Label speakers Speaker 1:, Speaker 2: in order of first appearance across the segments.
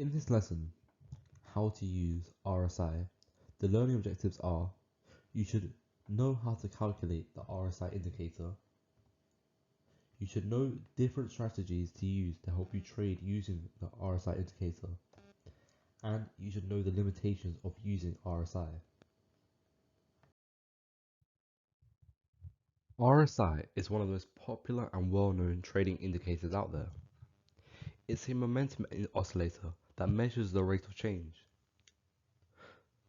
Speaker 1: In this lesson, how to use RSI, the learning objectives are: you should know how to calculate the RSI indicator, you should know different strategies to use to help you trade using the RSI indicator, and you should know the limitations of using RSI. RSI is one of the most popular and well-known trading indicators out there. It's a momentum oscillator that measures the rate of change.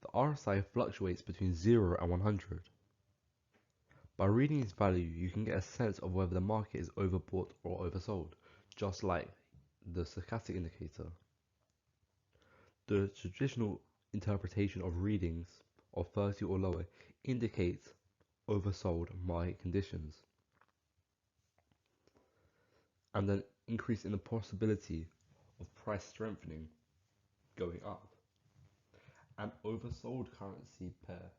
Speaker 1: The RSI fluctuates between 0 and 100. By reading its value, you can get a sense of whether the market is overbought or oversold, just like the stochastic indicator. The traditional interpretation of readings of 30 or lower indicates oversold market conditions, and an increase in the possibility of price strengthening going up. An oversold currency pair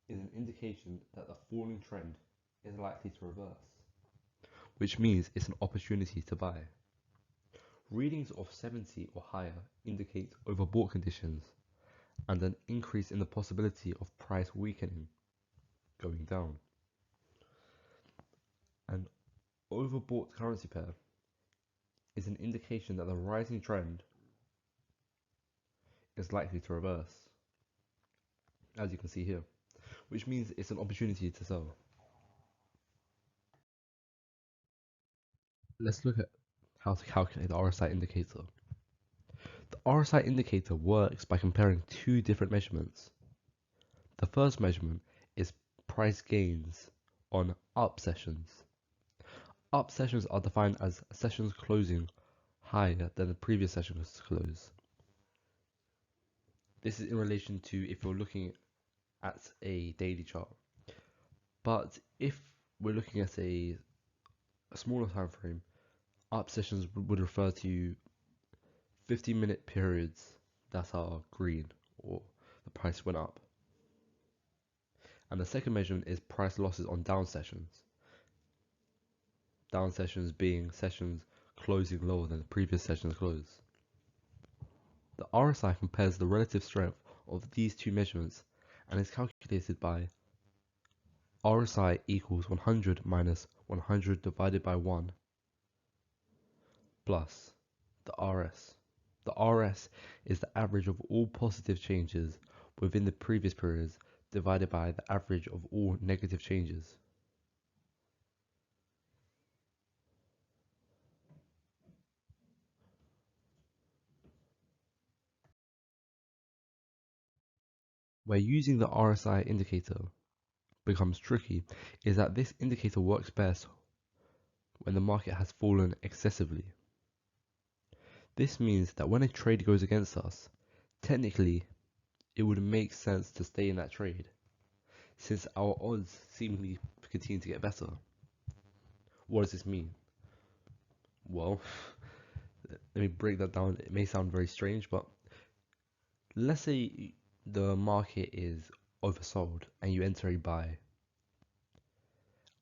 Speaker 1: is an indication that the falling trend is likely to reverse, which means it's an opportunity to buy. Readings of 70 or higher indicate overbought conditions and an increase in the possibility of price weakening going down. An overbought currency pair is an indication that the rising trend is likely to reverse, as you can see here, which means it's an opportunity to sell. Let's look at how to calculate the RSI indicator. The RSI indicator works by comparing two different measurements. The first measurement is price gains on up sessions. Up sessions are defined as sessions closing higher than the previous session's close. This is in relation to if you're looking at a daily chart. But if we're looking at a smaller time frame, up sessions would refer to 15-minute periods that are green or the price went up. And the second measurement is price losses on down sessions. Down sessions being sessions closing lower than the previous session's close. The RSI compares the relative strength of these two measurements and is calculated by RSI equals 100 minus 100 divided by 1 plus the RS. The RS is the average of all positive changes within the previous periods divided by the average of all negative changes. Where using the RSI indicator becomes tricky is that this indicator works best when the market has fallen excessively. This means that when a trade goes against us, technically it would make sense to stay in that trade, since our odds seemingly continue to get better. What does this mean? Well, let me break that down. It may sound very strange, but let's say the market is oversold and you enter a buy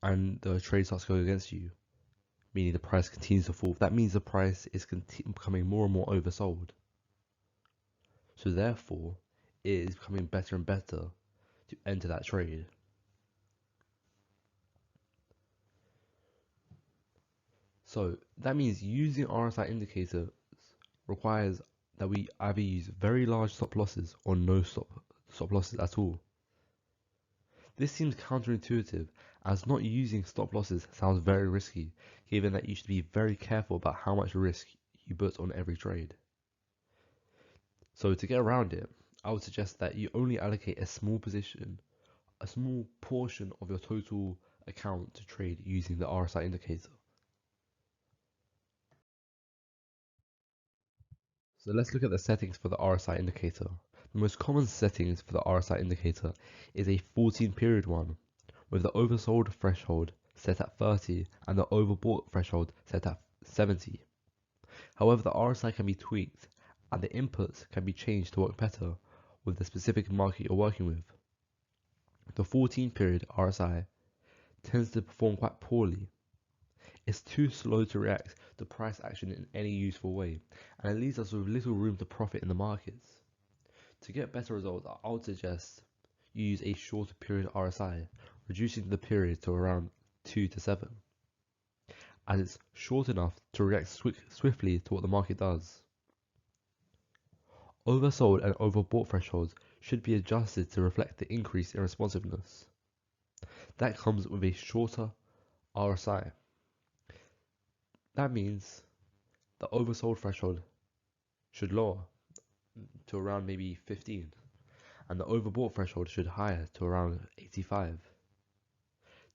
Speaker 1: and the trade starts going against you, meaning the price continues to fall. That means the price is becoming more and more oversold. So therefore, it is becoming better and better to enter that trade. So that means using RSI indicators requires that we either use very large stop losses or no stop losses at all. This seems counterintuitive, as not using stop losses sounds very risky, given that you should be very careful about how much risk you put on every trade. So to get around it, I would suggest that you only allocate a small portion of your total account to trade using the RSI indicator. So let's look at the settings for the RSI indicator. The most common settings for the RSI indicator is a 14-period one, with the oversold threshold set at 30 and the overbought threshold set at 70. However, the RSI can be tweaked and the inputs can be changed to work better with the specific market you're working with. The 14-period RSI tends to perform quite poorly. It's too slow to react the price action in any useful way, and it leaves us with little room to profit in the markets. To get better results, I would suggest you use a shorter period RSI, reducing the period to around 2 to 7, as it's short enough to react swiftly to what the market does. Oversold and overbought thresholds should be adjusted to reflect the increase in responsiveness. That comes with a shorter RSI. That means the oversold threshold should lower to around maybe 15, and the overbought threshold should higher to around 85.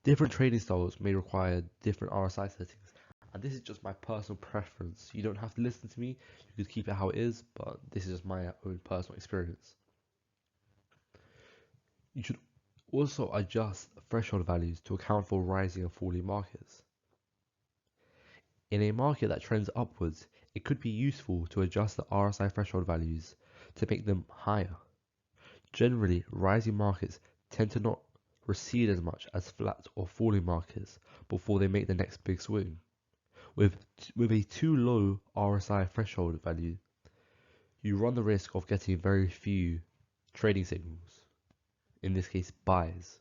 Speaker 1: Different trading styles may require different RSI settings, and this is just my personal preference. You don't have to listen to me, you could keep it how it is, but this is just my own personal experience. You should also adjust threshold values to account for rising and falling markets. In a market that trends upwards, it could be useful to adjust the RSI threshold values to make them higher. Generally, rising markets tend to not recede as much as flat or falling markets before they make the next big swing. With a too low RSI threshold value, you run the risk of getting very few trading signals, in this case buys.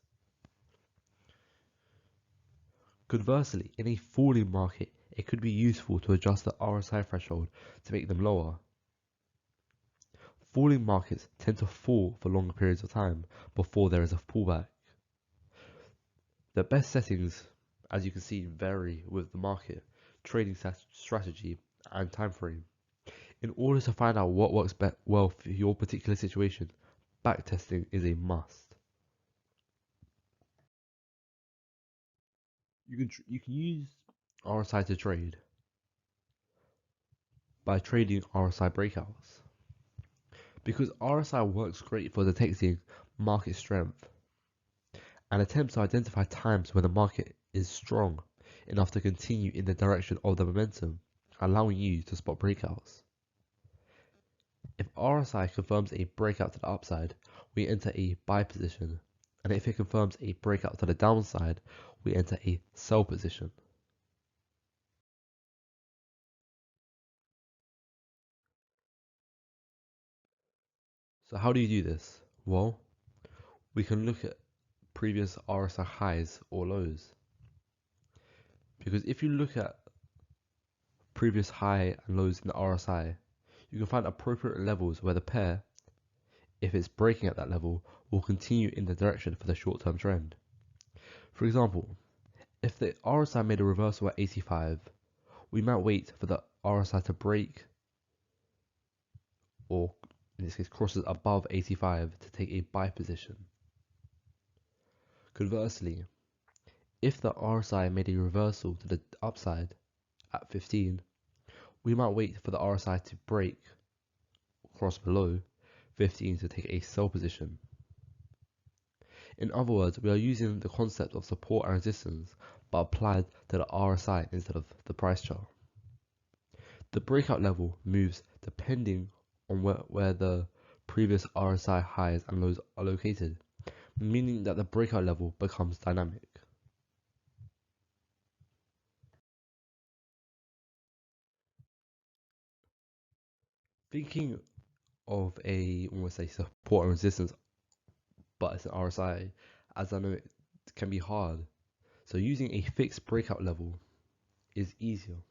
Speaker 1: Conversely, in a falling market, it could be useful to adjust the RSI threshold to make them lower. Falling markets tend to fall for longer periods of time before there is a pullback. The best settings, as you can see, vary with the market, trading strategy, and time frame. In order to find out what works well for your particular situation, backtesting is a must. You can use RSI to trade by trading RSI breakouts, because RSI works great for detecting market strength and attempts to identify times when the market is strong enough to continue in the direction of the momentum, allowing you to spot breakouts. If RSI confirms a breakout to the upside, we enter a buy position, and if it confirms a breakout to the downside, we enter a sell position. So how do you do this? Well, we can look at previous RSI highs or lows, because if you look at previous high and lows in the RSI, you can find appropriate levels where the pair, if it's breaking at that level, will continue in the direction for the short-term trend. For example, if the RSI made a reversal at 85, we might wait for the RSI to break, or in this case crosses above 85 to take a buy position. Conversely, if the RSI made a reversal to the upside at 15, we might wait for the RSI to break, cross below 15 to take a sell position. In other words, we are using the concept of support and resistance but applied to the RSI instead of the price chart. The breakout level moves depending on where the previous RSI highs and lows are located, meaning that the breakout level becomes dynamic. Thinking of almost a support and resistance, but it's an RSI, as I know it can be hard. So using a fixed breakout level is easier.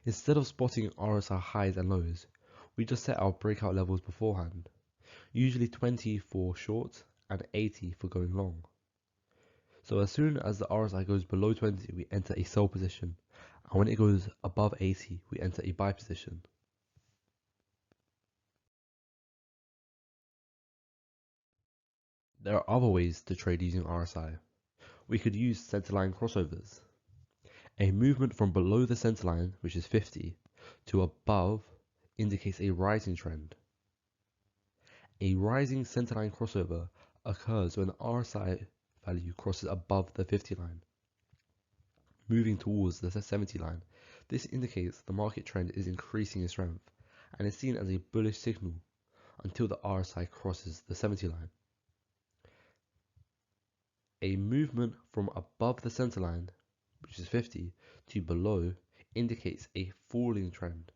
Speaker 1: Instead of spotting RSI highs and lows, we just set our breakout levels beforehand, usually 20 for short and 80 for going long. So as soon as the RSI goes below 20, we enter a sell position, and when it goes above 80, we enter a buy position. There are other ways to trade using RSI. We could use centerline crossovers. A movement from below the centerline, which is 50, to above indicates a rising trend. A rising centerline crossover occurs when the RSI value crosses above the 50 line, moving towards the 70 line. This indicates the market trend is increasing in strength and is seen as a bullish signal until the RSI crosses the 70 line. A movement from above the center line, which is 50, to below indicates a falling trend.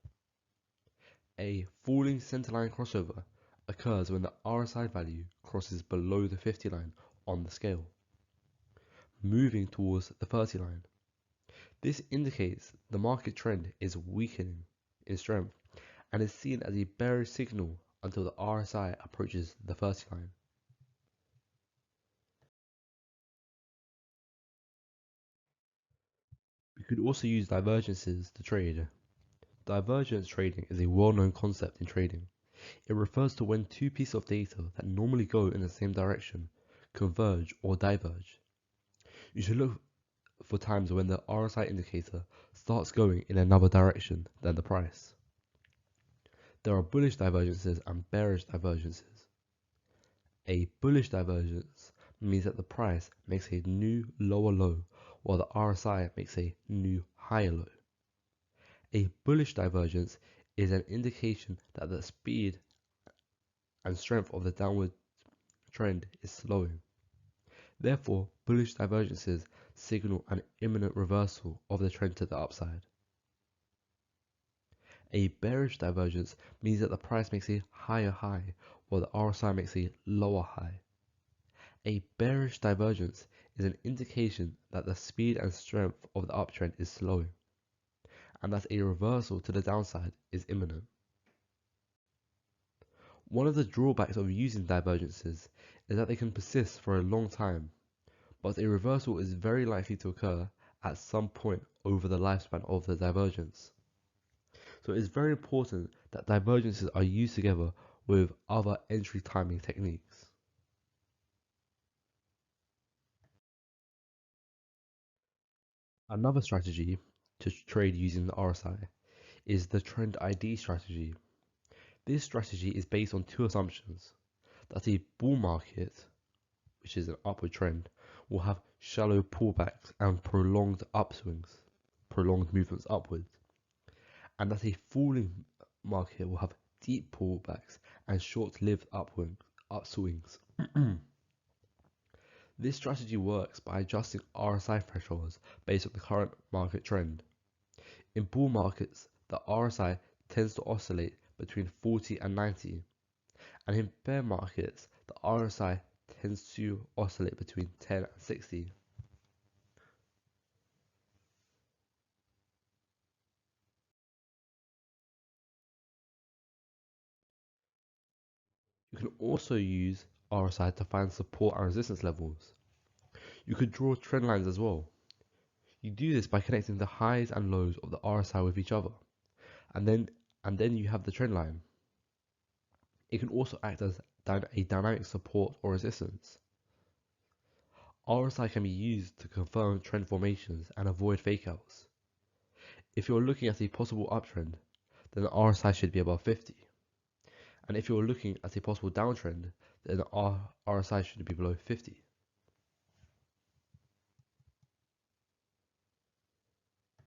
Speaker 1: A falling centerline crossover occurs when the RSI value crosses below the 50 line on the scale, moving towards the 30 line. This indicates the market trend is weakening in strength and is seen as a bearish signal until the RSI approaches the 30 line. We could also use divergences to trade. Divergence trading is a well-known concept in trading. It refers to when two pieces of data that normally go in the same direction converge or diverge. You should look for times when the RSI indicator starts going in another direction than the price. There are bullish divergences and bearish divergences. A bullish divergence means that the price makes a new lower low while the RSI makes a new higher low. A bullish divergence is an indication that the speed and strength of the downward trend is slowing. Therefore, bullish divergences signal an imminent reversal of the trend to the upside. A bearish divergence means that the price makes a higher high while the RSI makes a lower high. A bearish divergence is an indication that the speed and strength of the uptrend is slowing, and that a reversal to the downside is imminent. One of the drawbacks of using divergences is that they can persist for a long time, but a reversal is very likely to occur at some point over the lifespan of the divergence. So it is very important that divergences are used together with other entry timing techniques. Another strategy to trade using the RSI is the trend ID strategy. This strategy is based on two assumptions: that a bull market, which is an upward trend, will have shallow pullbacks and prolonged upswings, prolonged movements upwards, and that a falling market will have deep pullbacks and short-lived upswings. This strategy works by adjusting RSI thresholds based on the current market trend. In bull markets, the RSI tends to oscillate between 40 and 90, and in bear markets, the RSI tends to oscillate between 10 and 60. You can also use RSI to find support and resistance levels. You could draw trend lines as well. You do this by connecting the highs and lows of the RSI with each other, and then you have the trend line. It can also act as a dynamic support or resistance. RSI can be used to confirm trend formations and avoid fakeouts. If you're looking at a possible uptrend, then the RSI should be above 50. And if you're looking at a possible downtrend, then the RSI should be below 50.